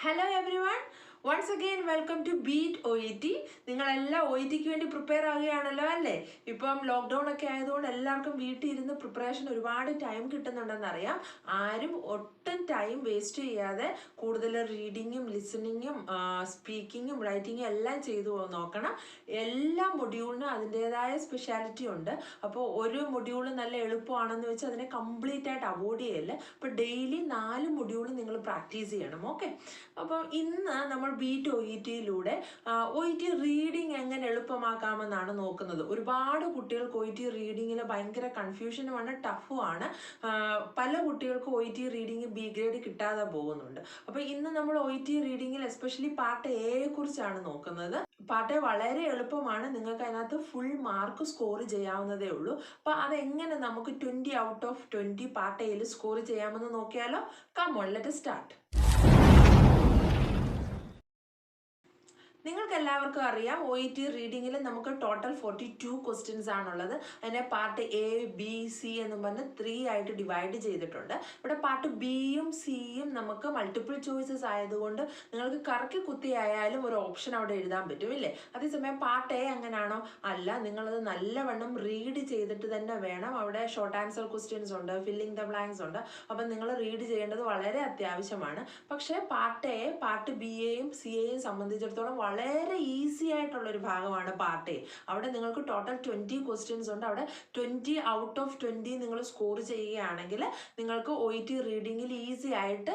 Hello everyone. Once again welcome to Beat OET. നിങ്ങളെല്ലാം OETക്ക് വേണ്ടി prepare ആകുകയാണല്ലോ അല്ലേ? ഇപ്പം ലോക്ക്ഡൗൺ ഒക്കെ ആയതുകൊണ്ട് എല്ലാവർക്കും വീട്ടിൽ ഇരുന്ന് പ്രിപ്പറേഷൻ ഒരുപാട് ടൈം കിട്ടുന്നുണ്ടെന്ന് അറിയാം. ആരും ഒട്ടും ടൈം വേസ്റ്റ് ചെയ്യാതെ കൂടുതൽ റീഡിങ്ങും ലിസണിങ്ങും സ്പീക്കിങ്ങും റൈറ്റിങ്ങും എല്ലാം ചെയ്തു നോക്കണം. എല്ലാ മൊഡ്യൂളിനും അതിൻ്റെതായ സ്പെഷ്യാലിറ്റി ഉണ്ട്. അപ്പോൾ ഒരു മൊഡ്യൂൾ നല്ല എളുപ്പമാണെന്ന് വെച്ച് അതിനെ കംപ്ലീറ്റ് ആയിട്ട് അവോയ്ഡ് ചെയ്യല്ലേ. അപ്പോൾ ഡെയിലി 4 മൊഡ്യൂൾ നിങ്ങൾ പ്രാക്ടീസ് ചെയ്യണം. ഓക്കെ, അപ്പോൾ ഇന്ന് നമ്മൾ ബീറ്റ് OETയിലൂടെ OET റീഡിങ് എങ്ങനെ എളുപ്പമാക്കാമെന്നാണ് നോക്കുന്നത്. ഒരുപാട് കുട്ടികൾക്ക് OET റീഡിങ്ങിൽ ഭയങ്കര കൺഫ്യൂഷനുമാണ്, ടഫുമാണ്. പല കുട്ടികൾക്കും OET റീഡിങ് ബി ഗ്രേഡ് കിട്ടാതെ പോകുന്നുണ്ട്. അപ്പോൾ ഇന്ന് നമ്മൾ OET റീഡിങ്ങിൽ എസ്പെഷ്യലി പാർട്ട് എയെ കുറിച്ചാണ് നോക്കുന്നത്. പാർട്ട് എ വളരെ എളുപ്പമാണ്, നിങ്ങൾക്ക് അതിനകത്ത് ഫുൾ മാർക്ക് സ്കോർ ചെയ്യാവുന്നതേ ഉള്ളൂ. അപ്പോൾ അതെങ്ങനെ നമുക്ക് 20 ഔട്ട് ഓഫ് 20 പാർട്ട് എയിൽ സ്കോർ ചെയ്യാമെന്ന് നോക്കിയാലോ? Come on, let us start. നിങ്ങൾക്ക് എല്ലാവർക്കും അറിയാം OET റീഡിങ്ങിൽ നമുക്ക് ടോട്ടൽ 42 ക്വസ്റ്റ്യൻസ് ആണുള്ളത്. അതിനെ പാർട്ട് എ ബി സി എന്നും പറഞ്ഞ് 3 ആയിട്ട് ഡിവൈഡ് ചെയ്തിട്ടുണ്ട്. ഇവിടെ പാർട്ട് ബിയും സിയും നമുക്ക് മൾട്ടിപ്പിൾ ചോയ്സസ് ആയതുകൊണ്ട് നിങ്ങൾക്ക് കറക്കി കുത്തി ആയാലും ഒരു ഓപ്ഷൻ അവിടെ എഴുതാൻ പറ്റും ഇല്ലേ? അതേസമയം പാർട്ട് എ അങ്ങനെയാണോ? അല്ല, നിങ്ങളത് നല്ലവണ്ണം റീഡ് ചെയ്തിട്ട് തന്നെ വേണം. അവിടെ ഷോർട്ട് ആൻസർ ക്വസ്റ്റ്യൻസ് ഉണ്ട്, ഫില്ലിംഗ് ദ ബ്ലാങ്ക്സ് ഉണ്ട്. അപ്പം നിങ്ങൾ റീഡ് ചെയ്യേണ്ടത് വളരെ അത്യാവശ്യമാണ്. പക്ഷേ പാർട്ട് എ പാർട്ട് ബിയെയും സിയെയും സംബന്ധിച്ചിടത്തോളം വളരെ ഈസി ആയിട്ടുള്ള ഒരു ഭാഗമാണ് പാർട്ട് എ. അവിടെ നിങ്ങൾക്ക് ടോട്ടൽ 20 ക്വസ്റ്റ്യൻസ് ഉണ്ട്. അവിടെ 20 ഔട്ട് ഓഫ് 20 നിങ്ങൾ സ്കോർ ചെയ്യുകയാണെങ്കിൽ നിങ്ങൾക്ക് OET റീഡിങ്ങിൽ ഈസി ആയിട്ട്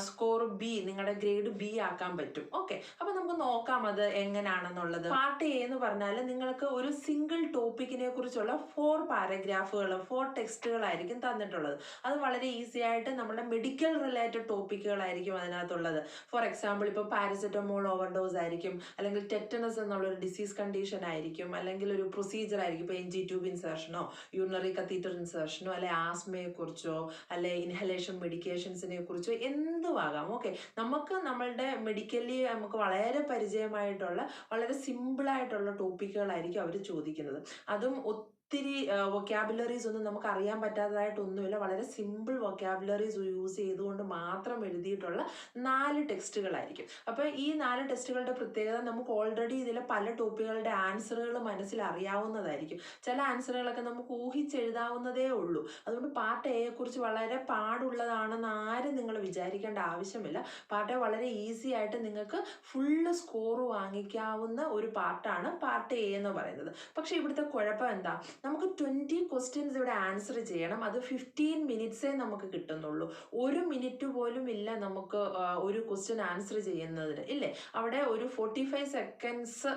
സ്കോർ ബി, നിങ്ങളുടെ ഗ്രേഡ് ബി ആക്കാൻ പറ്റും. ഓക്കെ, അപ്പൊ നമുക്ക് നോക്കാം അത് എങ്ങനെയാണെന്നുള്ളത്. പാർട്ട് എ എന്ന് പറഞ്ഞാൽ നിങ്ങൾക്ക് ഒരു സിംഗിൾ ടോപ്പിക്കിനെ കുറിച്ചുള്ള 4 പാരഗ്രാഫുകൾ 4 ടെക്സ്റ്റുകളായിരിക്കും തന്നിട്ടുള്ളത്. അത് വളരെ ഈസി ആയിട്ട് നമ്മുടെ മെഡിക്കൽ റിലേറ്റഡ് ടോപ്പിക്കുകളായിരിക്കും അതിനകത്തുള്ളത്. ഫോർ എക്സാമ്പിൾ ഇപ്പോൾ പാരസെറ്റമോൾ ഓവർഡോസ് ആയിരിക്കും, അല്ലെങ്കിൽ ടെറ്റനസ് എന്നുള്ളൊരു ഡിസീസ് കണ്ടീഷൻ ആയിരിക്കും, അല്ലെങ്കിൽ ഒരു പ്രൊസീജിയർ ആയിരിക്കും. ഇപ്പോൾ NG ട്യൂബ് ഇൻസേർഷനോ യൂറിനറി കത്തീറ്റർ ഇൻസേർഷനോ അല്ലെ ആസ്മയെ കുറിച്ചോ അല്ലെ ഇൻഹലേഷൻ മെഡിക്കേഷൻസിനെ കുറിച്ചോ എന്തുവാകാം. ഓക്കെ, നമുക്ക് നമ്മളുടെ മെഡിക്കലി നമുക്ക് വളരെ പരിചയമായിട്ടുള്ള വളരെ സിമ്പിളായിട്ടുള്ള ടോപ്പിക്കുകളായിരിക്കും അവർ ചോദിക്കുന്നത്. അതും ഒത്തിരി വൊക്കാബുലറീസ് ഒന്നും നമുക്ക് അറിയാൻ പറ്റാത്തതായിട്ടൊന്നുമില്ല. വളരെ സിമ്പിൾ വൊക്കാബുലറീസ് യൂസ് ചെയ്തുകൊണ്ട് മാത്രം എഴുതിയിട്ടുള്ള 4 ടെക്സ്റ്റുകളായിരിക്കും. അപ്പോൾ ഈ 4 ടെക്സ്റ്റുകളുടെ പ്രത്യേകത, നമുക്ക് ഓൾറെഡി ഇതിലെ പല ടോപ്പിക്കുകളുടെ ആൻസറുകൾ മനസ്സിൽ അറിയാവുന്നതായിരിക്കും. ചില ആൻസറുകളൊക്കെ നമുക്ക് ഊഹിച്ചെഴുതാവുന്നതേ ഉള്ളൂ. അതുകൊണ്ട് പാർട്ട് എയെ കുറിച്ച് വളരെ പാടുള്ളതാണെന്ന് ആരും നിങ്ങൾ വിചാരിക്കേണ്ട ആവശ്യമില്ല. പാർട്ട് എ വളരെ ഈസി ആയിട്ട് നിങ്ങൾക്ക് ഫുള്ള് സ്കോർ വാങ്ങിക്കാവുന്ന ഒരു പാർട്ടാണ് പാർട്ട് എ എന്ന് പറയുന്നത്. പക്ഷേ ഇവിടുത്തെ കുഴപ്പം എന്താ? നമുക്ക് 20 ക്വസ്റ്റ്യൻസ് ഇവിടെ ആൻസർ ചെയ്യണം. അത് 15 മിനിറ്റ്സേ നമുക്ക് കിട്ടുന്നുള്ളൂ. 1 മിനിറ്റ് പോലും ഇല്ല നമുക്ക് ഒരു ക്വസ്റ്റ്യൻ ആൻസർ ചെയ്യുന്നതിന് ഇല്ലേ? അവിടെ ഒരു 45 സെക്കൻഡ്സ്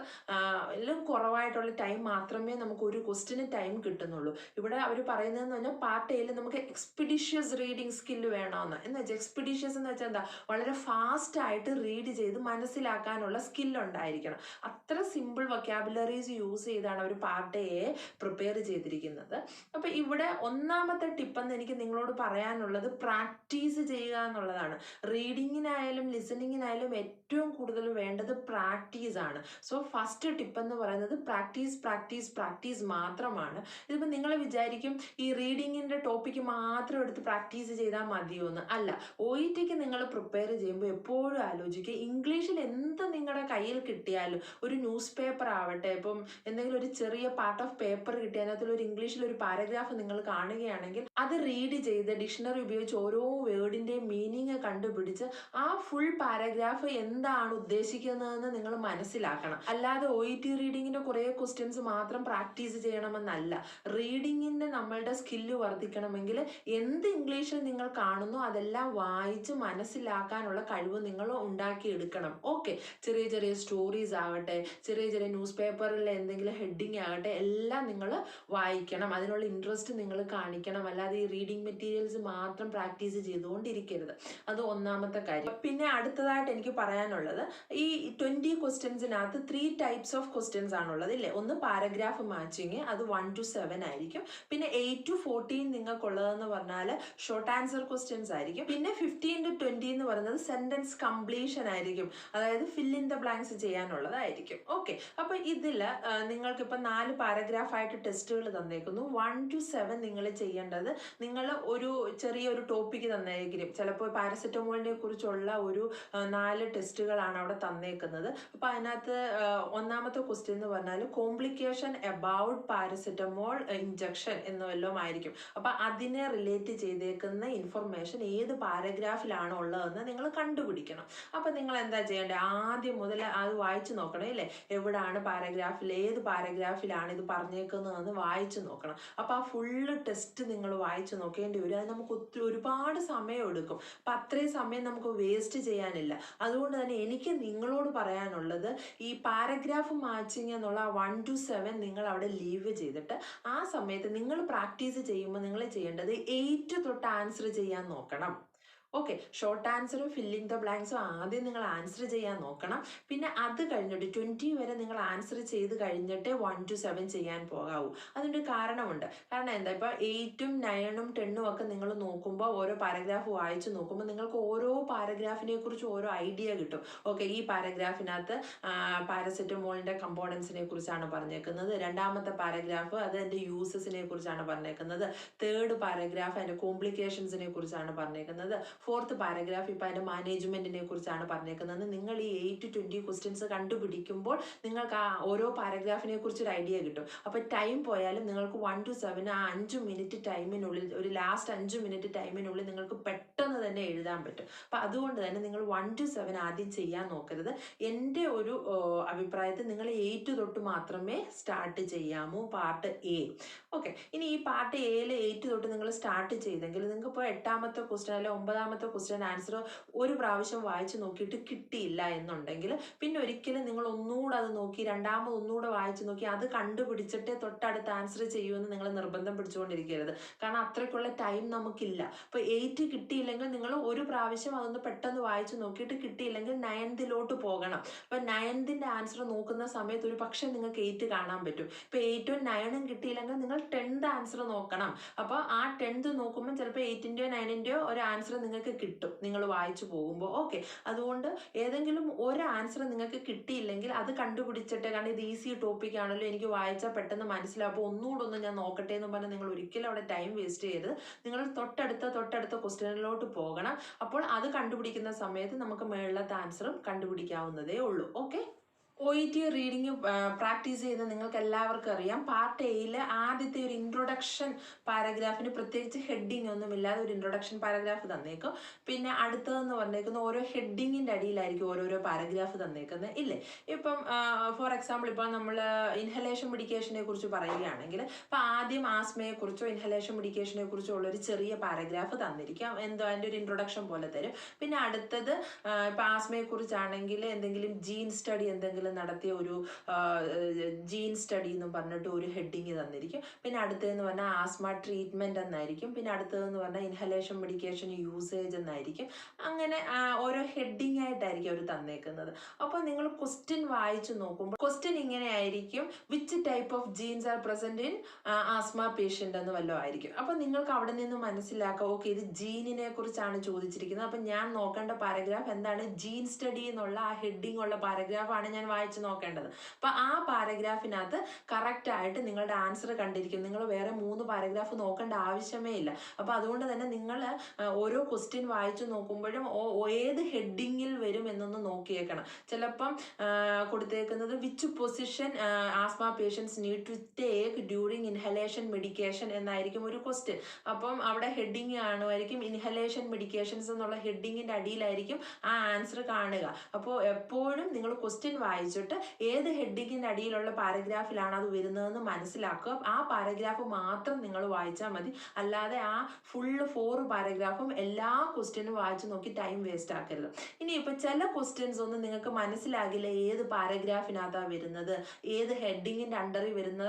കുറവായിട്ടുള്ള ടൈം മാത്രമേ നമുക്ക് ഒരു ക്വസ്റ്റ്യന് ടൈം കിട്ടുന്നുള്ളൂ. ഇവിടെ അവർ പറയുന്നതെന്ന് പറഞ്ഞാൽ പാർട്ട് എയിൽ നമുക്ക് എക്സ്പെഡിഷ്യസ് റീഡിങ് സ്കില്ല് വേണമെന്ന്. എന്ന് വെച്ചാൽ എക്സ്പെഡിഷ്യസ് എന്ന് വെച്ചാൽ എന്താ? വളരെ ഫാസ്റ്റ് ആയിട്ട് റീഡ് ചെയ്ത് മനസ്സിലാക്കാനുള്ള സ്കില്ല് ഉണ്ടായിരിക്കണം. അത്ര സിമ്പിൾ വൊക്കാബുലറീസ് യൂസ് ചെയ്താണ് അവർ പാർട്ട് എയെ പ്രിപ്പയർ ചെയ്തിരിക്കുന്നത്. അപ്പോൾ ഇവിടെ ഒന്നാമത്തെ ടിപ്പെന്ന് എനിക്ക് നിങ്ങളോട് പറയാനുള്ളത് പ്രാക്ടീസ് ചെയ്യുക എന്നുള്ളതാണ്. റീഡിങ്ങിനായാലും ലിസണിങ്ങിനായാലും ഏറ്റവും കൂടുതൽ വേണ്ടത് പ്രാക്ടീസ് ആണ്. സോ ഫസ്റ്റ് ടിപ്പ് എന്ന് പറയുന്നത് പ്രാക്ടീസ് പ്രാക്ടീസ് പ്രാക്ടീസ് മാത്രമാണ്. ഇതിപ്പോൾ നിങ്ങൾ വിചാരിക്കും ഈ റീഡിങ്ങിൻ്റെ ടോപ്പിക്ക് മാത്രം എടുത്ത് പ്രാക്ടീസ് ചെയ്താൽ മതിയോ എന്ന്. അല്ല, OETക്ക് നിങ്ങൾ പ്രിപ്പയർ ചെയ്യുമ്പോൾ എപ്പോഴും ആലോചിക്കുക, ഇംഗ്ലീഷിൽ എന്ത് നിങ്ങളുടെ കയ്യിൽ കിട്ടിയാലും, ഒരു ന്യൂസ് പേപ്പർ ആവട്ടെ, ഇപ്പം എന്തെങ്കിലും ഒരു ചെറിയ പാർട്ട് ഓഫ് പേപ്പർ കിട്ടി അതിനകത്തുള്ള ഒരു ഇംഗ്ലീഷിൽ ഒരു പാരഗ്രാഫ് നിങ്ങൾ കാണുകയാണെങ്കിൽ അത് റീഡ് ചെയ്ത് ഡിക്ഷണറി ഉപയോഗിച്ച് ഓരോ വേർഡിൻ്റെയും മീനിങ് കണ്ടുപിടിച്ച് ആ ഫുൾ പാരഗ്രാഫ് എന്താണ് ഉദ്ദേശിക്കുന്നതെന്ന് നിങ്ങൾ മനസ്സിലാക്കണം. അല്ലാതെ OET റീഡിങ്ങിൻ്റെ കുറേ ക്വസ്റ്റ്യൻസ് മാത്രം പ്രാക്ടീസ് ചെയ്യണമെന്നല്ല. റീഡിങ്ങിൻ്റെ നമ്മളുടെ സ്കില്ല് വർദ്ധിക്കണമെങ്കിൽ എന്ത് ഇംഗ്ലീഷിൽ നിങ്ങൾ കാണുന്നു അതെല്ലാം വായിച്ച് മനസ്സിലാക്കാനുള്ള കഴിവ് നിങ്ങൾ ഉണ്ടാക്കിയെടുക്കണം. ഓക്കെ, ചെറിയ ചെറിയ സ്റ്റോറീസ് ആവട്ടെ, ചെറിയ ചെറിയ ന്യൂസ് പേപ്പറിലെ എന്തെങ്കിലും ഹെഡിങ് ആകട്ടെ, എല്ലാം നിങ്ങൾ വായിക്കണം. അതിനുള്ള ഇൻട്രസ്റ്റ് നിങ്ങൾ കാണിക്കണം. അല്ലാതെ ഈ റീഡിങ് മെറ്റീരിയൽസ് മാത്രം പ്രാക്ടീസ് ചെയ്തുകൊണ്ടിരിക്കരുത്. അത് ഒന്നാമത്തെ കാര്യം. പിന്നെ അടുത്തതായിട്ട് എനിക്ക് പറയാനുള്ളത്, ഈ 20 ക്വസ്റ്റ്യൻസിനകത്ത് 3 ടൈപ്സ് ഓഫ് ക്വസ്റ്റ്യൻസ് ആണുള്ളത് ഇല്ലേ? ഒന്ന് പാരഗ്രാഫ് മാച്ചിങ്, അത് 1 to 7 ആയിരിക്കും. പിന്നെ 8 to 14 നിങ്ങൾക്കുള്ളതെന്ന് പറഞ്ഞാൽ ഷോർട്ട് ആൻസർ ക്വസ്റ്റ്യൻസ് ആയിരിക്കും. പിന്നെ 15 to 20 എന്ന് പറയുന്നത് സെന്റൻസ് കംപ്ലീഷൻ ആയിരിക്കും, അതായത് ഫിൽ ഇൻ ദ ബ്ലാങ്ക്സ് ചെയ്യാനുള്ളതായിരിക്കും. ഓക്കെ, അപ്പോൾ ഇതിൽ നിങ്ങൾക്കിപ്പോൾ 4 പാരഗ്രാഫായിട്ട് ടെസ്റ്റ് ടെസ്റ്റുകൾ തന്നേക്കുന്നു. 1 to 7 നിങ്ങൾ ചെയ്യേണ്ടത്, നിങ്ങൾ ഒരു ചെറിയൊരു ടോപ്പിക്ക് തന്നേക്കും. ചിലപ്പോൾ പാരസെറ്റമോളിനെ കുറിച്ചുള്ള ഒരു 4 ടെസ്റ്റുകളാണ് അവിടെ തന്നേക്കുന്നത്. അപ്പോൾ അതിനകത്ത് ഒന്നാമത്തെ ക്വസ്റ്റ്യൻ എന്ന് പറഞ്ഞാൽ കോംപ്ലിക്കേഷൻ അബൌട്ട് പാരസെറ്റമോൾ ഇഞ്ചക്ഷൻ എന്ന് വല്ലതും ആയിരിക്കും. അപ്പോൾ അതിനെ റിലേറ്റ് ചെയ്തേക്കുന്ന ഇൻഫർമേഷൻ ഏത് പാരഗ്രാഫിലാണോ ഉള്ളതെന്ന് നിങ്ങൾ കണ്ടുപിടിക്കണം. അപ്പോൾ നിങ്ങൾ എന്താ ചെയ്യേണ്ടത്, ആദ്യം മുതൽ അത് വായിച്ചു നോക്കണം അല്ലേ, എവിടാണ് പാരഗ്രാഫിൽ, ഏത് പാരഗ്രാഫിലാണ് ഇത് പറഞ്ഞേക്കുന്നതെന്ന് വായിച്ചു നോക്കണം. അപ്പോൾ ആ ഫുള്ള് ടെസ്റ്റ് നിങ്ങൾ വായിച്ചു നോക്കേണ്ടി വരും. അത് നമുക്ക് ഒരുപാട് സമയം എടുക്കും. അപ്പം അത്രയും സമയം നമുക്ക് വേസ്റ്റ് ചെയ്യാനില്ല. അതുകൊണ്ട് തന്നെ എനിക്ക് നിങ്ങളോട് പറയാനുള്ളത്, ഈ പാരഗ്രാഫ് മാച്ചിങ് എന്നുള്ള 1 to 7 നിങ്ങൾ അവിടെ ലീവ് ചെയ്തിട്ട് ആ സമയത്ത് നിങ്ങൾ പ്രാക്ടീസ് ചെയ്യുമ്പോൾ നിങ്ങൾ ചെയ്യേണ്ടത് 8 തൊട്ട് ആൻസർ ചെയ്യാൻ നോക്കണം. ഓക്കെ, ഷോർട്ട് ആൻസറും ഫില്ലിംഗ് ദ ബ്ലാങ്ക്സും ആദ്യം നിങ്ങൾ ആൻസർ ചെയ്യാൻ നോക്കണം. പിന്നെ അത് കഴിഞ്ഞിട്ട് 20 വരെ നിങ്ങൾ ആൻസർ ചെയ്ത് കഴിഞ്ഞിട്ട് 1 to 7 ചെയ്യാൻ പോകാവൂ. അതിൻ്റെ കാരണമുണ്ട്. കാരണം എന്താ, ഇപ്പോൾ 8ഉം 9ഉം 10ഉം ഒക്കെ നിങ്ങൾ നോക്കുമ്പോൾ, ഓരോ പാരഗ്രാഫ് വായിച്ച് നോക്കുമ്പോൾ നിങ്ങൾക്ക് ഓരോ പാരഗ്രാഫിനെ കുറിച്ച് ഓരോ ഐഡിയ കിട്ടും. ഓക്കെ, ഈ പാരഗ്രാഫിനകത്ത് പാരസെറ്റമോളിൻ്റെ കമ്പോണൻസിനെ കുറിച്ചാണ് പറഞ്ഞേക്കുന്നത്. രണ്ടാമത്തെ പാരഗ്രാഫ് അത് അതിൻ്റെ യൂസസിനെ കുറിച്ചാണ് പറഞ്ഞേക്കുന്നത്. തേർഡ് പാരഗ്രാഫ് അതിൻ്റെ കോംപ്ലിക്കേഷൻസിനെ കുറിച്ചാണ് പറഞ്ഞേക്കുന്നത്. ഫോർത്ത് പാരഗ്രാഫ് ഇപ്പോൾ അതിൻ്റെ മാനേജ്മെൻറ്റിനെ കുറിച്ചാണ് പറഞ്ഞേക്കുന്നത്. നിങ്ങൾ ഈ 8 to 20 ക്വസ്റ്റ്യൻസ് കണ്ടുപിടിക്കുമ്പോൾ നിങ്ങൾക്ക് ആ ഓരോ പാരഗ്രാഫിനെ കുറിച്ചൊരു ഐഡിയ കിട്ടും. അപ്പോൾ ടൈം പോയാലും നിങ്ങൾക്ക് 1 to 7 ആ 5 മിനിറ്റ് ടൈമിനുള്ളിൽ, ഒരു ലാസ്റ്റ് 5 മിനിറ്റ് ടൈമിനുള്ളിൽ നിങ്ങൾക്ക് പെട്ടെന്ന് തന്നെ എഴുതാൻ പറ്റും. അപ്പോൾ അതുകൊണ്ട് തന്നെ നിങ്ങൾ 1 to 7 ആദ്യം ചെയ്യാൻ നോക്കരുത്. എൻ്റെ ഒരു അഭിപ്രായത്തിൽ നിങ്ങൾ 8 തൊട്ട് മാത്രമേ സ്റ്റാർട്ട് ചെയ്യാമൂ, പാർട്ട് എ. ഓക്കെ, ഇനി ഈ പാർട്ട് എയിൽ 8 തൊട്ട് നിങ്ങൾ സ്റ്റാർട്ട് ചെയ്തെങ്കിൽ നിങ്ങൾക്ക് ഇപ്പോൾ 8ാമത്തെ ക്വസ്റ്റ്യൻ അല്ലെങ്കിൽ 9ാമത്തെ ക്വസ്റ്റ്യൻ ആൻസർ ഒരു പ്രാവശ്യം വായിച്ച് നോക്കിയിട്ട് കിട്ടിയില്ല എന്നുണ്ടെങ്കിൽ പിന്നെ ഒരിക്കലും നിങ്ങൾ ഒന്നുകൂടെ അത് നോക്കി രണ്ടാമത് ഒന്നുകൂടെ വായിച്ച് നോക്കി അത് കണ്ടുപിടിച്ചിട്ടേ തൊട്ടടുത്ത് ആൻസർ ചെയ്യുമെന്ന് നിങ്ങൾ നിർബന്ധം പിടിച്ചുകൊണ്ടിരിക്കരുത്. കാരണം അത്രയ്ക്കുള്ള ടൈം നമുക്കില്ല. അപ്പോൾ 8 കിട്ടിയില്ലെങ്കിൽ നിങ്ങൾ ഒരു പ്രാവശ്യം അതൊന്ന് പെട്ടെന്ന് വായിച്ച് നോക്കിയിട്ട് കിട്ടിയില്ലെങ്കിൽ 9th പോകണം. അപ്പോൾ 9th ആൻസർ നോക്കുന്ന സമയത്ത് ഒരു പക്ഷേ നിങ്ങൾക്ക് 8 കാണാൻ പറ്റും. ഇപ്പോൾ 8ഉം 9ഉം കിട്ടിയില്ലെങ്കിൽ നിങ്ങൾ 10th ആൻസർ നോക്കണം. അപ്പോൾ ആ 10th നോക്കുമ്പോൾ ചിലപ്പോൾ 8ൻ്റെയോ 9ൻ്റെയോ ഒരു ആൻസർ നിങ്ങൾക്ക് കിട്ടും നിങ്ങൾ വായിച്ചു പോകുമ്പോൾ. ഓക്കെ, അതുകൊണ്ട് ഏതെങ്കിലും ഒരു ആൻസർ നിങ്ങൾക്ക് കിട്ടിയില്ലെങ്കിൽ അത് കണ്ടുപിടിച്ചിട്ട്, കാരണം ഇത് ഈസി ടോപ്പിക് ആണല്ലോ, എനിക്ക് വായിച്ചാൽ പെട്ടെന്ന് മനസ്സിലാവും, അപ്പോൾ ഒന്നുകൂടെ ഞാൻ നോക്കട്ടെ എന്ന് പറഞ്ഞാൽ നിങ്ങൾ ഒരിക്കലും അവിടെ ടൈം വേസ്റ്റ് ചെയ്യരുത്. നിങ്ങൾ തൊട്ടടുത്ത ക്വസ്റ്റ്യനിലോട്ട് പോകണം. അപ്പോൾ അത് കണ്ടുപിടിക്കുന്ന സമയത്ത് നമുക്ക് മേളിലത്തെ ആൻസറും കണ്ടുപിടിക്കാവുന്നതേ ഉള്ളൂ. ഓക്കെ, OET റീഡിങ് പ്രാക്ടീസ് ചെയ്ത് നിങ്ങൾക്ക് എല്ലാവർക്കും അറിയാം. പാർട്ട് എയിൽ ആദ്യത്തെ ഒരു ഇൻട്രൊഡക്ഷൻ പാരഗ്രാഫിന് പ്രത്യേകിച്ച് ഹെഡിങ് ഒന്നുമില്ലാതെ ഒരു ഇൻട്രൊഡക്ഷൻ പാരഗ്രാഫ് തന്നേക്കും. പിന്നെ അടുത്തതെന്ന് പറഞ്ഞേക്കുന്ന ഓരോ ഹെഡിങ്ങിൻ്റെ അടിയിലായിരിക്കും ഓരോരോ പാരഗ്രാഫ് തന്നേക്കുന്നത് ഇല്ലേ. ഇപ്പം ഫോർ എക്സാമ്പിൾ ഇപ്പോൾ നമ്മൾ ഇൻഹലേഷൻ മെഡിക്കേഷനെ കുറിച്ച് പറയുകയാണെങ്കിൽ, ഇപ്പോൾ ആദ്യം ആസ്മയെക്കുറിച്ചോ ഇൻഹലേഷൻ മെഡിക്കേഷനെ കുറിച്ചോ ഉള്ളൊരു ചെറിയ പാരഗ്രാഫ് തന്നിരിക്കാം, എന്തോ അതിൻ്റെ ഒരു ഇൻട്രൊഡക്ഷൻ പോലെ തരും. പിന്നെ അടുത്തത് ഇപ്പോൾ ആസ്മയെക്കുറിച്ചാണെങ്കിൽ എന്തെങ്കിലും ജീൻ സ്റ്റഡി എന്തെങ്കിലും നടത്തിയ ഒരു ജീൻ സ്റ്റഡി എന്നും പറഞ്ഞിട്ട് ഒരു ഹെഡിങ് തന്നിരിക്കും. പിന്നെ അടുത്തതെന്ന് പറഞ്ഞാൽ ആസ്മ ട്രീറ്റ്മെൻറ്റ് എന്നായിരിക്കും. പിന്നെ അടുത്തതെന്ന് പറഞ്ഞാൽ ഇൻഹലേഷൻ മെഡിക്കേഷൻ യൂസേജ് എന്നായിരിക്കും. അങ്ങനെ ഓരോ ഹെഡിങ് ആയിട്ടായിരിക്കും അവർ തന്നേക്കുന്നത്. അപ്പോൾ നിങ്ങൾ ക്വസ്റ്റ്യൻ വായിച്ചു നോക്കുമ്പോൾ ക്വസ്റ്റ്യൻ ഇങ്ങനെ ആയിരിക്കും, which type of genes are present in asthma patient എന്ന് വല്ലതും ആയിരിക്കും. അപ്പോൾ നിങ്ങൾക്ക് അവിടെ നിന്ന് മനസ്സിലാക്കാം, ഓക്കെ ഇത് ജീനിനെ കുറിച്ചാണ് ചോദിച്ചിരിക്കുന്നത്. അപ്പം ഞാൻ നോക്കേണ്ട പാരഗ്രാഫ് എന്താണ്, ജീൻ സ്റ്റഡി എന്നുള്ള ആ ഹെഡിങ് ഉള്ള പാരഗ്രാഫാണ് ഞാൻ വായിച്ച് നോക്കേണ്ടത്. അപ്പോൾ ആ പാരഗ്രാഫിനകത്ത് കറക്റ്റായിട്ട് നിങ്ങളുടെ ആൻസർ കണ്ടിരിക്കും. നിങ്ങൾ വേറെ 3 പാരഗ്രാഫ് നോക്കേണ്ട ആവശ്യമേ ഇല്ല. അപ്പോൾ അതുകൊണ്ട് തന്നെ നിങ്ങൾ ഓരോ ക്വസ്റ്റ്യൻ വായിച്ചു നോക്കുമ്പോഴും ഏത് ഹെഡിങ്ങിൽ വരും എന്നൊന്ന് നോക്കിയേക്കണം. ചിലപ്പം കൊടുത്തേക്കുന്നത് which position asthma patients need to take during inhalation medication എന്നായിരിക്കും ഒരു ക്വസ്റ്റ്യൻ. അപ്പം അവിടെ ഹെഡിങ് കാണുമായിരിക്കും, ഇൻഹലേഷൻ മെഡിക്കേഷൻസ് എന്നുള്ള ഹെഡിങ്ങിൻ്റെ അടിയിലായിരിക്കും ആ ആൻസർ കാണുക. അപ്പോൾ എപ്പോഴും നിങ്ങൾ ക്വസ്റ്റ്യൻ വായിച്ചിട്ട് ഏത് ഹെഡിങ്ങിൻ്റെ അടിയിലുള്ള പാരഗ്രാഫിലാണ് അത് വരുന്നതെന്ന് മനസ്സിലാക്കുക. ആ പാരഗ്രാഫ് മാത്രം നിങ്ങൾ വായിച്ചാൽ മതി. അല്ലാതെ ആ ഫുള്ള് 4 പാരഗ്രാഫും എല്ലാ ക്വസ്റ്റ്യനും വായിച്ച് നോക്കി ടൈം വേസ്റ്റ് ആക്കരുത്. ഇനിയിപ്പോൾ ചില ക്വസ്റ്റ്യൻസ് ഒന്നും നിങ്ങൾക്ക് മനസ്സിലാകില്ല ഏത് പാരഗ്രാഫിനകത്താണ് വരുന്നത്, ഏത് ഹെഡിങ്ങിൻ്റെ അണ്ടറിൽ വരുന്ന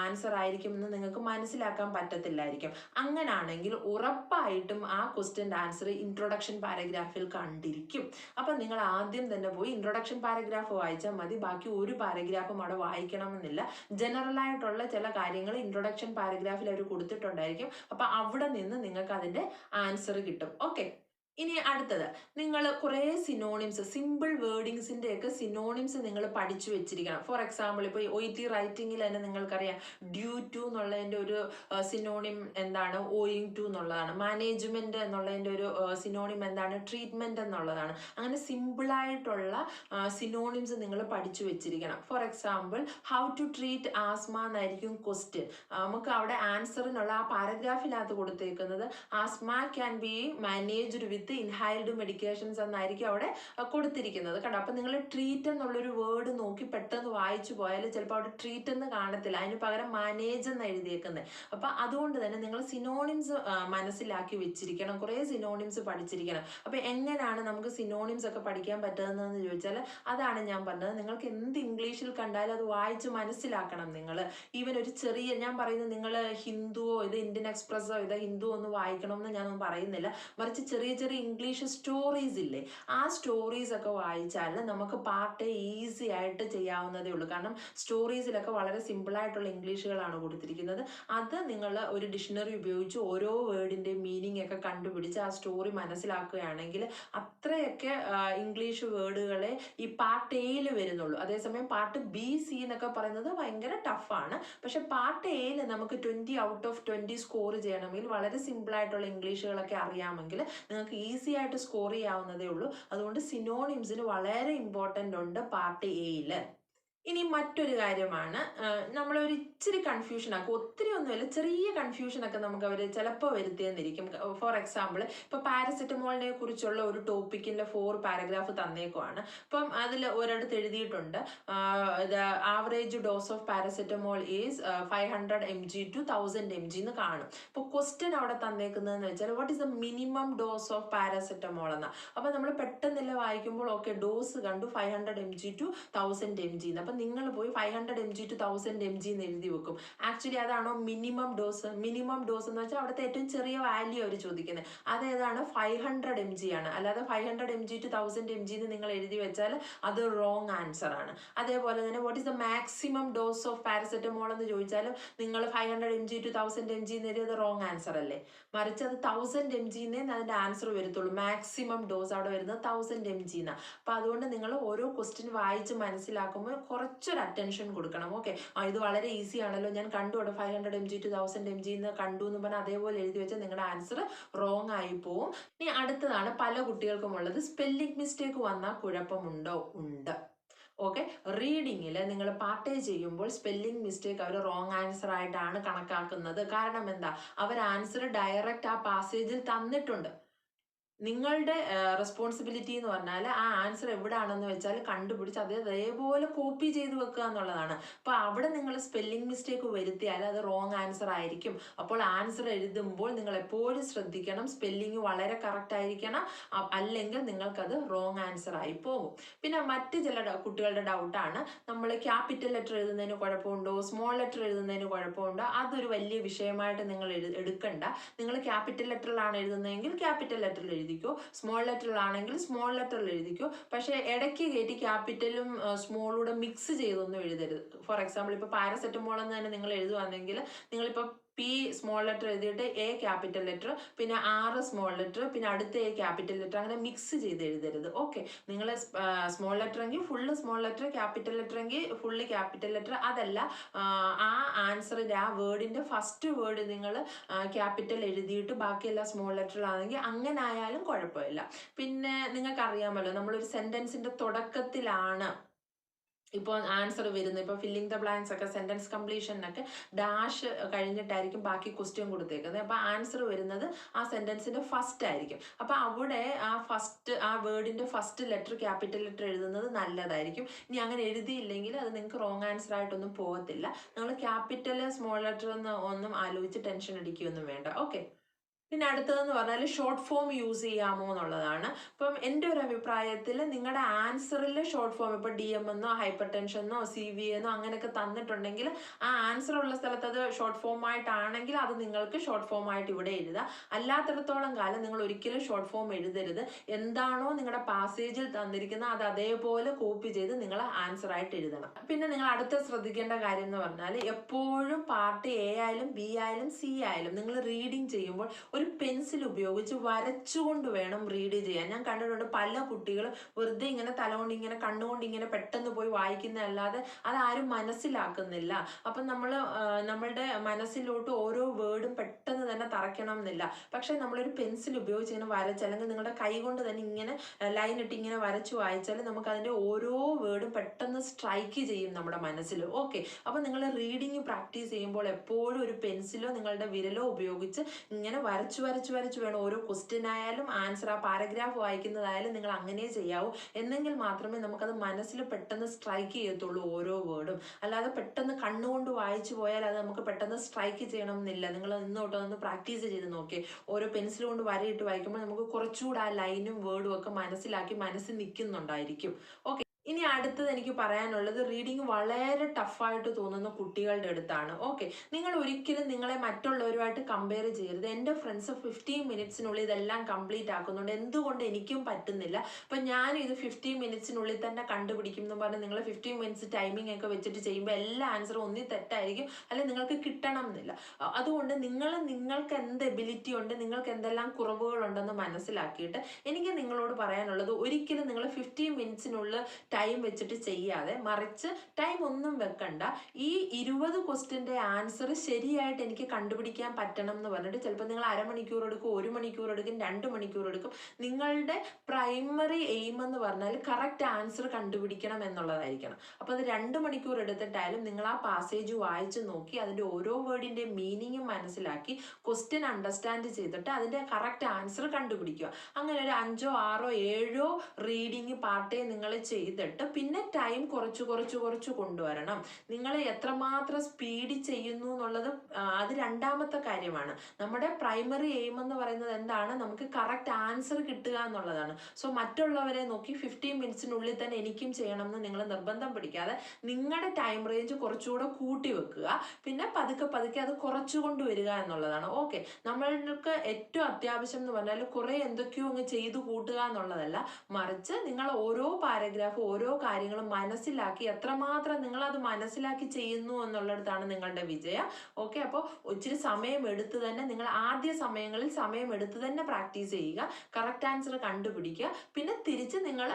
ആൻസർ ആയിരിക്കും എന്ന് നിങ്ങൾക്ക് മനസ്സിലാക്കാൻ പറ്റത്തില്ലായിരിക്കും. അങ്ങനാണെങ്കിൽ ഉറപ്പായിട്ടും ആ ക്വസ്റ്റ്യൻ്റെ ആൻസർ ഇൻട്രൊഡക്ഷൻ പാരഗ്രാഫിൽ കണ്ടിരിക്കും. അപ്പം നിങ്ങൾ ആദ്യം തന്നെ പോയി ഇൻട്രൊഡക്ഷൻ പാരഗ്രാഫ് വായിച്ചാൽ മതി. ബാക്കി ഒരു പാരഗ്രാഫും അവിടെ വായിക്കണമെന്നില്ല. ജനറൽ ആയിട്ടുള്ള ചില കാര്യങ്ങൾ ഇൻട്രൊഡക്ഷൻ പാരഗ്രാഫിൽ അവർ കൊടുത്തിട്ടുണ്ടായിരിക്കും. അപ്പം അവിടെ നിന്ന് നിങ്ങൾക്ക് അതിൻ്റെ ആൻസർ കിട്ടും. ഓക്കെ, ഇനി അടുത്തത്, നിങ്ങൾ കുറേ സിനോണിംസ്, സിമ്പിൾ വേർഡിങ്സിൻ്റെ ഒക്കെ സിനോണിംസ് നിങ്ങൾ പഠിച്ചു വെച്ചിരിക്കണം. ഫോർ എക്സാമ്പിൾ ഇപ്പോൾ OET റൈറ്റിങ്ങിൽ തന്നെ നിങ്ങൾക്കറിയാം ഡ്യൂ ടു എന്നുള്ളതിൻ്റെ ഒരു സിനോണിം എന്താണ്, ഓയിങ് ടു എന്നുള്ളതാണ്. മാനേജ്മെൻറ്റ് എന്നുള്ളതിൻ്റെ ഒരു സിനോണിം എന്താണ്, ട്രീറ്റ്മെൻറ്റ് എന്നുള്ളതാണ്. അങ്ങനെ സിമ്പിളായിട്ടുള്ള സിനോണിംസ് നിങ്ങൾ പഠിച്ചു വെച്ചിരിക്കണം. For example how to treat asthma എന്നായിരിക്കും ക്വസ്റ്റ്യൻ. നമുക്ക് അവിടെ ആൻസറിനുള്ള ആ പാരഗ്രാഫിനകത്ത് കൊടുത്തേക്കുന്നത് asthma can be managed with inhaled medications എന്നായിരിക്കും അവിടെ കൊടുത്തിരിക്കുന്നത് കേട്ടോ. അപ്പം നിങ്ങൾ ട്രീറ്റ് എന്നുള്ളൊരു വേർഡ് നോക്കി പെട്ടെന്ന് വായിച്ചു പോയാൽ ചിലപ്പോൾ അവിടെ ട്രീറ്റ് എന്ന് കാണത്തില്ല, അതിന് പകരം മാനേജ് എന്ന് എഴുതിയേക്കുന്നത്. അപ്പം അതുകൊണ്ട് തന്നെ നിങ്ങൾ സിനോണിംസ് മനസ്സിലാക്കി വെച്ചിരിക്കണം, കുറേ സിനോണിംസ് പഠിച്ചിരിക്കണം. അപ്പം എങ്ങനെയാണ് നമുക്ക് സിനോണിംസ് ഒക്കെ പഠിക്കാൻ പറ്റുന്നതെന്ന് ചോദിച്ചാൽ അതാണ് ഞാൻ പറഞ്ഞത്. നിങ്ങൾക്ക് എന്ത് ഇംഗ്ലീഷിൽ കണ്ടാലും അത് വായിച്ച് മനസ്സിലാക്കണം നിങ്ങൾ. ഈവൻ ഒരു ചെറിയ, ഞാൻ പറയുന്നത് നിങ്ങൾ ഹിന്ദുവോ ഇത് ഇന്ത്യൻ എക്സ്പ്രസ്സോ ഇത് ഹിന്ദു ഒന്ന് വായിക്കണമെന്ന് ഞാനൊന്നും പറയുന്നില്ല, മറിച്ച് ചെറിയ ചെറിയ ഇംഗ്ലീഷ് സ്റ്റോറീസ് ഇല്ലേ, ആ സ്റ്റോറീസ് ഒക്കെ വായിച്ചാൽ നമുക്ക് പാർട്ട് ഈസി ആയിട്ട് ചെയ്യാവുന്നതേ ഉള്ളൂ. കാരണം സ്റ്റോറീസിലൊക്കെ വളരെ സിമ്പിളായിട്ടുള്ള ഇംഗ്ലീഷുകളാണ് കൊടുത്തിരിക്കുന്നത്. അത് നിങ്ങൾ ഒരു ഡിക്ഷണറി ഉപയോഗിച്ച് ഓരോ വേർഡിൻ്റെ മീനിങ് ഒക്കെ കണ്ടുപിടിച്ച് ആ സ്റ്റോറി മനസ്സിലാക്കുകയാണെങ്കിൽ അത്രയൊക്കെ ഇംഗ്ലീഷ് വേർഡുകളെ ഈ പാർട്ട് എയിൽ വരുന്നുള്ളൂ. അതേസമയം പാർട്ട് B, C എന്നൊക്കെ പറയുന്നത് ഭയങ്കര ടഫാണ്. പക്ഷെ പാർട്ട് എയിൽ നമുക്ക് 20 ഔട്ട് ഓഫ് 20 സ്കോർ ചെയ്യണമെങ്കിൽ വളരെ സിമ്പിളായിട്ടുള്ള ഇംഗ്ലീഷുകളൊക്കെ അറിയാമെങ്കിൽ നിങ്ങൾക്ക് ഈസി ആയിട്ട് സ്കോർ ചെയ്യാവുന്നതേ ഉള്ളൂ. അതുകൊണ്ട് സിനോണിംസിന് വളരെ ഇമ്പോർട്ടൻ്റ് ഉണ്ട് പാർട്ട് എയിൽ. ഇനി മറ്റൊരു കാര്യമാണ്, നമ്മളൊരു ഇച്ചിരി കൺഫ്യൂഷനാക്കും, ഒത്തിരി ഒന്നുമില്ല, ചെറിയ കൺഫ്യൂഷനൊക്കെ നമുക്ക് അവർ ചിലപ്പോൾ വരുത്തിയെന്നിരിക്കും. ഫോർ എക്സാമ്പിൾ ഇപ്പോൾ പാരസെറ്റമോളിനെ കുറിച്ചുള്ള ഒരു ടോപ്പിക്കിൻ്റെ 4 പാരഗ്രാഫ് തന്നേക്കുവാണ്. അപ്പം അതിൽ ഒരിടത്ത് എഴുതിയിട്ടുണ്ട് the average dose of paracetamol is 500 mg to 1000 mg എന്ന് കാണും. ഇപ്പോൾ ക്വസ്റ്റ്യൻ അവിടെ തന്നേക്കുന്നതെന്ന് വെച്ചാൽ what is the minimum dose of paracetamol എന്നാണ്. അപ്പോൾ നമ്മൾ പെട്ടെന്നില്ല വായിക്കുമ്പോൾ ഓക്കെ ഡോസ് കണ്ടു 500 mg to 1000 mg എന്ന്. അപ്പം നിങ്ങൾ പോയി 500 mg to 1000 mg എന്ന് എഴുതി വെക്കും. ആക്ച്വലി അതാണോ മിനിമം ഡോസ്? മിനിമം ഡോസ് എന്ന് വെച്ചാൽ അവിടുത്തെ ഏറ്റവും ചെറിയ വാല്യൂ അവർ ചോദിക്കുന്നത് അതേതാണ്, 500 mg ആണ്. അല്ലാതെ 500 mg to 1000 mg എന്ന് നിങ്ങൾ എഴുതി വെച്ചാൽ അത് റോങ് ആൻസർ ആണ്. അതേപോലെ തന്നെ what is the maximum dose of paracetamol എന്ന് ചോദിച്ചാലും നിങ്ങൾ 500 mg to 1000 mg എന്ന് എഴുതിയത് റോങ് ആൻസർ അല്ലേ. മറിച്ച് അത് 1000 mg എന്നേ അതിൻ്റെ ആൻസർ വരത്തുള്ളൂ. മാക്സിമം ഡോസ് അവിടെ വരുന്നത് 1000 mg എന്നാണ്. അപ്പം അതുകൊണ്ട് നിങ്ങൾ ഓരോ ക്വസ്റ്റ്യൻ വായിച്ച് മനസ്സിലാക്കുമ്പോൾ കുറച്ചൊരു അറ്റൻഷൻ കൊടുക്കണം. ഓക്കെ, ഇത് വളരെ ഈസി ആണല്ലോ, ഞാൻ കണ്ടു അവിടെ 500 mg to 1000 mg എന്ന് കണ്ടു എന്ന് പറഞ്ഞാൽ അതേപോലെ എഴുതി വെച്ചാൽ നിങ്ങളുടെ ആൻസർ റോങ് ആയി പോവും. ഇനി അടുത്തതാണ് പല കുട്ടികൾക്കും ഉള്ളത്, സ്പെല്ലിംഗ് മിസ്റ്റേക്ക് വന്നാൽ കുഴപ്പമുണ്ടോ? ഉണ്ട്. ഓക്കെ, റീഡിങ്ങിൽ നിങ്ങൾ പാർട്ട് എ ചെയ്യുമ്പോൾ സ്പെല്ലിംഗ് മിസ്റ്റേക്ക് അവർ റോങ് ആൻസർ ആയിട്ടാണ് കണക്കാക്കുന്നത്. കാരണം എന്താ, അവർ ആൻസർ ഡയറക്റ്റ് ആ പാസേജിൽ തന്നിട്ടുണ്ട്. നിങ്ങളുടെ റെസ്പോൺസിബിലിറ്റി എന്ന് പറഞ്ഞാൽ ആ ആൻസർ എവിടെയാണെന്ന് വെച്ചാൽ കണ്ടുപിടിച്ച് അതേപോലെ കോപ്പി ചെയ്ത് വെക്കുക എന്നുള്ളതാണ്. അപ്പോൾ അവിടെ നിങ്ങൾ സ്പെല്ലിംഗ് മിസ്റ്റേക്ക് വരുത്തിയാൽ അത് റോങ് ആൻസർ ആയിരിക്കും. അപ്പോൾ ആൻസർ എഴുതുമ്പോൾ നിങ്ങൾ എപ്പോഴും ശ്രദ്ധിക്കണം, സ്പെല്ലിംഗ് വളരെ കറക്റ്റ് ആയിരിക്കണം, അല്ലെങ്കിൽ നിങ്ങൾക്കത് റോങ് ആൻസർ ആയി പോകും. പിന്നെ മറ്റ് ചില കുട്ടികളുടെ ഡൗട്ടാണ്, നമ്മൾ ക്യാപിറ്റൽ ലെറ്റർ എഴുതുന്നതിന് കുഴപ്പമുണ്ടോ, സ്മോൾ ലെറ്റർ എഴുതുന്നതിന് കുഴപ്പമുണ്ടോ? അതൊരു വലിയ വിഷയമായിട്ട് നിങ്ങൾ എടുക്കണ്ട. നിങ്ങൾ ക്യാപിറ്റൽ ലെറ്ററിലാണ് എഴുതുന്നതെങ്കിൽ ക്യാപിറ്റൽ ലെറ്ററിൽ എഴുതിക്കോ, സ്മോൾ ലെറ്ററിലാണെങ്കിൽ സ്മോൾ ലെറ്ററിൽ എഴുതിക്കോ. പക്ഷേ ഇടയ്ക്ക് കയറ്റി ക്യാപിറ്റലും സ്മോളൂടെ മിക്സ് ചെയ്തൊന്നും എഴുതരുത്. ഫോർ എക്സാമ്പിൾ ഇപ്പോൾ പാരസെറ്റമോൾ എന്ന് തന്നെ നിങ്ങൾ എഴുതുവാണെങ്കിൽ നിങ്ങളിപ്പോൾ P സ്മോൾ ലെറ്റർ എഴുതിയിട്ട് A ക്യാപിറ്റൽ ലെറ്റർ, പിന്നെ R സ്മോൾ ലെറ്റർ, പിന്നെ അടുത്ത A ക്യാപിറ്റൽ ലെറ്റർ, അങ്ങനെ മിക്സ് ചെയ്ത് എഴുതരുത്. ഓക്കെ, നിങ്ങൾ സ്മോൾ ലെറ്റർ എങ്കിൽ full small letter, capital letter എങ്കിൽ ഫുള്ള് ക്യാപിറ്റൽ ലെറ്റർ. അതല്ല, ആ ആൻസറിൻ്റെ ആ വേർഡിൻ്റെ ഫസ്റ്റ് വേർഡ് നിങ്ങൾ ക്യാപിറ്റൽ എഴുതിയിട്ട് ബാക്കിയെല്ലാം സ്മോൾ ലെറ്ററിലാണെങ്കിൽ അങ്ങനെ ആയാലും കുഴപ്പമില്ല. പിന്നെ നിങ്ങൾക്കറിയാമല്ലോ, നമ്മളൊരു സെൻറ്റൻസിൻ്റെ തുടക്കത്തിലാണ് ഇപ്പോൾ ആൻസർ വരുന്നത്. ഇപ്പോൾ ഫില്ലിംഗ് ദ ബ്ലാങ്ക്സ് ഒക്കെ സെൻറ്റൻസ് കംപ്ലീഷനൊക്കെ ഡാഷ് കഴിഞ്ഞിട്ടായിരിക്കും ബാക്കി ക്വസ്റ്റ്യൻ കൊടുത്തേക്കുന്നത്. അപ്പോൾ ആൻസർ വരുന്നത് ആ സെൻറ്റൻസിൻ്റെ ഫസ്റ്റ് ആയിരിക്കും. അപ്പോൾ അവിടെ ആ വേർഡിൻ്റെ ഫസ്റ്റ് ലെറ്റർ ക്യാപിറ്റൽ ലെറ്റർ എഴുതുന്നത് നല്ലതായിരിക്കും. ഇനി അങ്ങനെ എഴുതിയില്ലെങ്കിൽ അത് നിങ്ങൾക്ക് റോങ് ആൻസർ ആയിട്ടൊന്നും പോകത്തില്ല. നിങ്ങൾ ക്യാപിറ്റൽ സ്മോൾ ലെറ്റർ ഒന്നും ആലോചിച്ച് ടെൻഷൻ അടിക്കുകയൊന്നും വേണ്ട. ഓക്കെ, പിന്നെ അടുത്തതെന്ന് പറഞ്ഞാൽ ഷോർട്ട് ഫോം യൂസ് ചെയ്യാമോ എന്നുള്ളതാണ്. അപ്പം എൻ്റെ ഒരു അഭിപ്രായത്തിൽ നിങ്ങളുടെ ആൻസറിൽ ഷോർട്ട് ഫോം, ഇപ്പോൾ DM എന്നോ ഹൈപ്പർ ടെൻഷനോ CVA എന്നോ അങ്ങനെയൊക്കെ തന്നിട്ടുണ്ടെങ്കിൽ ആ ആൻസർ ഉള്ള സ്ഥലത്ത് അത് ഷോർട്ട് ഫോം ആയിട്ടാണെങ്കിൽ അത് നിങ്ങൾക്ക് ഷോർട്ട് ഫോം ആയിട്ട് ഇവിടെ എഴുതാം. അല്ലാത്തിടത്തോളം കാലം നിങ്ങൾ ഒരിക്കലും ഷോർട്ട് ഫോം എഴുതരുത്. എന്താണോ നിങ്ങളുടെ പാസേജിൽ തന്നിരിക്കുന്നത് അത് അതേപോലെ കോപ്പി ചെയ്ത് നിങ്ങൾ ആൻസർ ആയിട്ട് എഴുതണം. പിന്നെ നിങ്ങൾ അടുത്ത ശ്രദ്ധിക്കേണ്ട കാര്യം എന്ന് പറഞ്ഞാൽ എപ്പോഴും പാർട്ട് A ആയാലും B ആയാലും C ആയാലും നിങ്ങൾ റീഡിങ് ചെയ്യുമ്പോൾ ഒരു ഒരു പെൻസിൽ ഉപയോഗിച്ച് വരച്ചുകൊണ്ട് വേണം റീഡ് ചെയ്യാൻ. ഞാൻ കണ്ടിട്ടുണ്ട് പല കുട്ടികളും വെറുതെ ഇങ്ങനെ തലകൊണ്ട് ഇങ്ങനെ കണ്ണുകൊണ്ട് ഇങ്ങനെ പെട്ടെന്ന് പോയി വായിക്കുന്നതല്ലാതെ അതാരും മനസ്സിലാക്കുന്നില്ല. അപ്പം നമ്മളുടെ മനസ്സിലോട്ട് ഓരോ വേർഡും പെട്ടെന്ന് തന്നെ തറയ്ക്കണം എന്നില്ല. പക്ഷെ നമ്മളൊരു പെൻസിൽ ഉപയോഗിച്ച് ഇങ്ങനെ വരച്ച്, അല്ലെങ്കിൽ നിങ്ങളുടെ കൈ കൊണ്ട് തന്നെ ഇങ്ങനെ ലൈൻ ഇട്ട് ഇങ്ങനെ വരച്ച് വായിച്ചാൽ നമുക്ക് അതിൻ്റെ ഓരോ വേർഡും പെട്ടെന്ന് സ്ട്രൈക്ക് ചെയ്യും നമ്മുടെ മനസ്സിൽ. ഓക്കെ, അപ്പം നിങ്ങൾ റീഡിങ് പ്രാക്ടീസ് ചെയ്യുമ്പോൾ എപ്പോഴും ഒരു പെൻസിലോ നിങ്ങളുടെ വിരലോ ഉപയോഗിച്ച് ഇങ്ങനെ വരച്ച് വരച്ച് വരച്ച് വേണം ഓരോ ക്വസ്റ്റ്യൻ ആയാലും ആൻസർ, ആ പാരഗ്രാഫ് വായിക്കുന്നതായാലും നിങ്ങൾ അങ്ങനെ ചെയ്യാവൂ. എന്നെങ്കിൽ മാത്രമേ നമുക്കത് മനസ്സിൽ പെട്ടെന്ന് സ്ട്രൈക്ക് ചെയ്യത്തുള്ളൂ ഓരോ വേർഡും. അല്ലാതെ പെട്ടെന്ന് കണ്ണുകൊണ്ട് വായിച്ചു പോയാൽ അത് നമുക്ക് പെട്ടെന്ന് സ്ട്രൈക്ക് ചെയ്യണം എന്നില്ല. നിങ്ങൾ ഇന്നോട്ട് ഒന്ന് പ്രാക്ടീസ് ചെയ്ത് നോക്കിയേ. ഓരോ പെൻസിൽ കൊണ്ട് വരയിട്ട് വായിക്കുമ്പോൾ നമുക്ക് കുറച്ചുകൂടെ ആ ലൈനും വേർഡും ഒക്കെ മനസ്സിലാക്കി മനസ്സിൽ നിൽക്കുന്നുണ്ടായിരിക്കും. ഓക്കെ, ഇനി അടുത്തത് എനിക്ക് പറയാനുള്ളത് റീഡിങ് വളരെ ടഫായിട്ട് തോന്നുന്ന കുട്ടികളുടെ അടുത്താണ്. ഓക്കെ, നിങ്ങൾ ഒരിക്കലും നിങ്ങളെ മറ്റുള്ളവരുമായിട്ട് കമ്പയർ ചെയ്യരുത്. എൻ്റെ ഫ്രണ്ട്സ് 15 മിനിറ്റ്സിനുള്ളിൽ ഇതെല്ലാം കംപ്ലീറ്റ് ആക്കുന്നുണ്ട്, എന്തുകൊണ്ട് എനിക്കും പറ്റുന്നില്ല? അപ്പം ഞാൻ ഇത് 15 മിനിറ്റ്സിനുള്ളിൽ തന്നെ കണ്ടുപിടിക്കും എന്ന് പറഞ്ഞ് നിങ്ങൾ 15 മിനിറ്റ്സ് ടൈമിംഗ് ഒക്കെ വെച്ചിട്ട് ചെയ്യുമ്പോൾ എല്ലാ ആൻസറും ഒന്നി തെറ്റായിരിക്കും, അല്ലെങ്കിൽ നിങ്ങൾക്ക് കിട്ടണം എന്നില്ല. അതുകൊണ്ട് നിങ്ങൾക്ക് എന്ത് എബിലിറ്റി ഉണ്ട്, നിങ്ങൾക്ക് എന്തെല്ലാം കുറവുകളുണ്ടെന്ന് മനസ്സിലാക്കിയിട്ട് എനിക്ക് നിങ്ങളോട് പറയാനുള്ളത്, ഒരിക്കലും നിങ്ങൾ 15 മിനിറ്റ്സിനുള്ളിൽ ടൈം വെച്ചിട്ട് ചെയ്യാതെ, മറിച്ച് ടൈം ഒന്നും വെക്കണ്ട. ഈ 20 ക്വസ്റ്റ്യൻ്റെ ആൻസർ ശരിയായിട്ട് എനിക്ക് കണ്ടുപിടിക്കാൻ പറ്റണം എന്ന് പറഞ്ഞിട്ട് ചിലപ്പോൾ നിങ്ങൾ അരമണിക്കൂർ എടുക്കും, 1 മണിക്കൂർ എടുക്കും, 2 മണിക്കൂർ എടുക്കും. നിങ്ങളുടെ പ്രൈമറി എയിം എന്ന് പറഞ്ഞാൽ കറക്റ്റ് ആൻസർ കണ്ടുപിടിക്കണം എന്നുള്ളതായിരിക്കണം. അപ്പോൾ അത് 2 മണിക്കൂർ എടുത്തിട്ടായാലും നിങ്ങൾ ആ പാസേജ് വായിച്ച് നോക്കി അതിൻ്റെ ഓരോ വേർഡിൻ്റെ മീനിങ്ങും മനസ്സിലാക്കി ക്വസ്റ്റ്യൻ അണ്ടർസ്റ്റാൻഡ് ചെയ്തിട്ട് അതിൻ്റെ കറക്റ്റ് ആൻസർ കണ്ടുപിടിക്കുക. അങ്ങനെ ഒരു 5, 6, 7 റീഡിങ് പാർട്ടേ നിങ്ങൾ ചെയ്തിട്ട് പിന്നെ ടൈം കുറച്ച് കൊണ്ടുവരണം. നിങ്ങൾ എത്രമാത്രം സ്പീഡിൽ ചെയ്യുന്നു എന്നുള്ളത് അത് രണ്ടാമത്തെ കാര്യമാണ്. നമ്മുടെ പ്രൈമറി എയിം എന്ന് പറയുന്നത് എന്താണ്? നമുക്ക് കറക്റ്റ് ആൻസർ കിട്ടുക എന്നുള്ളതാണ്. സോ മറ്റുള്ളവരെ നോക്കി 15 മിനിറ്റ്സിനുള്ളിൽ തന്നെ എനിക്കും ചെയ്യണം എന്ന് നിങ്ങൾ നിർബന്ധം പിടിക്കാതെ നിങ്ങളുടെ ടൈം റേഞ്ച് കുറച്ചുകൂടെ കൂട്ടി വെക്കുക. പിന്നെ പതുക്കെ അത് കുറച്ചു കൊണ്ടുവരിക എന്നുള്ളതാണ്. ഓക്കെ, നമ്മൾക്ക് ഏറ്റവും അത്യാവശ്യം എന്ന് പറഞ്ഞാൽ കുറേ എന്തൊക്കെയോ അങ്ങ് ചെയ്തു കൂട്ടുക എന്നുള്ളതല്ല, മറിച്ച് നിങ്ങൾ ഓരോ പാരഗ്രാഫ്, ഓരോ കാര്യങ്ങളും മനസ്സിലാക്കി എത്രമാത്രം നിങ്ങളത് മനസ്സിലാക്കി ചെയ്യുന്നു എന്നുള്ളിടത്താണ് നിങ്ങളുടെ വിജയം. ഓക്കെ, അപ്പോൾ ഇച്ചിരി സമയം എടുത്ത് തന്നെ, നിങ്ങൾ ആദ്യ സമയങ്ങളിൽ സമയം എടുത്ത് തന്നെ പ്രാക്ടീസ് ചെയ്യുക, കറക്റ്റ് ആൻസർ കണ്ടുപിടിക്കുക. പിന്നെ തിരിച്ച് നിങ്ങൾ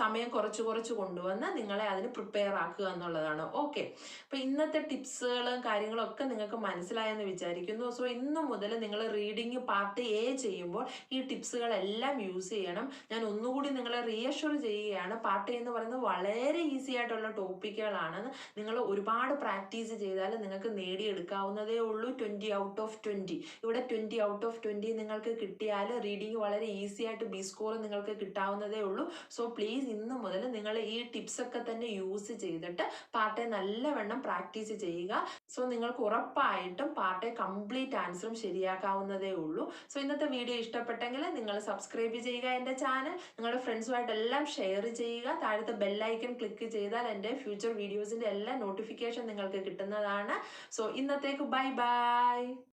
സമയം കുറച്ച് കൊണ്ടുവന്ന് നിങ്ങളെ അതിന് പ്രിപ്പയർ ആക്കുക എന്നുള്ളതാണ്. ഓക്കെ, അപ്പോൾ ഇന്നത്തെ ടിപ്സുകളും കാര്യങ്ങളും ഒക്കെ നിങ്ങൾക്ക് മനസ്സിലായെന്ന് വിചാരിക്കുന്നു. സോ ഇന്നു മുതൽ നിങ്ങൾ റീഡിങ് പാർട്ട് എ ചെയ്യുമ്പോൾ ഈ ടിപ്സുകളെല്ലാം യൂസ് ചെയ്യണം. ഞാൻ ഒന്നുകൂടി നിങ്ങളെ റീഅഷ്വർ ചെയ്യുകയാണ്, പാർട്ട് എ എന്ന് പറയുന്നത് വളരെ ഈസി ആയിട്ടുള്ള ടോപ്പിക്കുകളാണ്. നിങ്ങൾ ഒരുപാട് പ്രാക്ടീസ് ചെയ്താൽ നിങ്ങൾക്ക് നേടിയെടുക്കാവുന്നതേ ഉള്ളൂ 20 ഔട്ട് ഓഫ് 20. ഇവിടെ 20 ഔട്ട് ഓഫ് 20 നിങ്ങൾക്ക് കിട്ടിയാൽ റീഡിങ് വളരെ ഈസി ആയിട്ട് ബി സ്കോർ നിങ്ങൾക്ക് കിട്ടാവുന്നതേ ഉള്ളൂ. സോ പ്ലീസ് ഇന്ന് മുതൽ നിങ്ങൾ ഈ ടിപ്സ് ഒക്കെ തന്നെ യൂസ് ചെയ്തിട്ട് പാർട്ട് എ നല്ലവണ്ണം പ്രാക്ടീസ് ചെയ്യുക. സോ നിങ്ങൾക്ക് ഉറപ്പായിട്ടും പാർട്ട് എ കംപ്ലീറ്റ് ആൻസറും ശരിയാക്കാവുന്നതേ ഉള്ളൂ. സോ ഇന്നത്തെ വീഡിയോ ഇഷ്ടപ്പെട്ടെങ്കിൽ നിങ്ങൾ സബ്സ്ക്രൈബ് ചെയ്യുക എൻ്റെ ചാനൽ, നിങ്ങളുടെ ഫ്രണ്ട്സുമായിട്ടെല്ലാം ഷെയർ ചെയ്യുക. താഴത്തെ ബെല്ലൈക്കൺ ക്ലിക്ക് ചെയ്താൽ എൻ്റെ ഫ്യൂച്ചർ വീഡിയോസിൻ്റെ എല്ലാ നോട്ടിഫിക്കേഷൻ നിങ്ങൾക്ക് കിട്ടുന്നതാണ്. സോ ഇന്നത്തേക്ക് ബൈ ബൈ.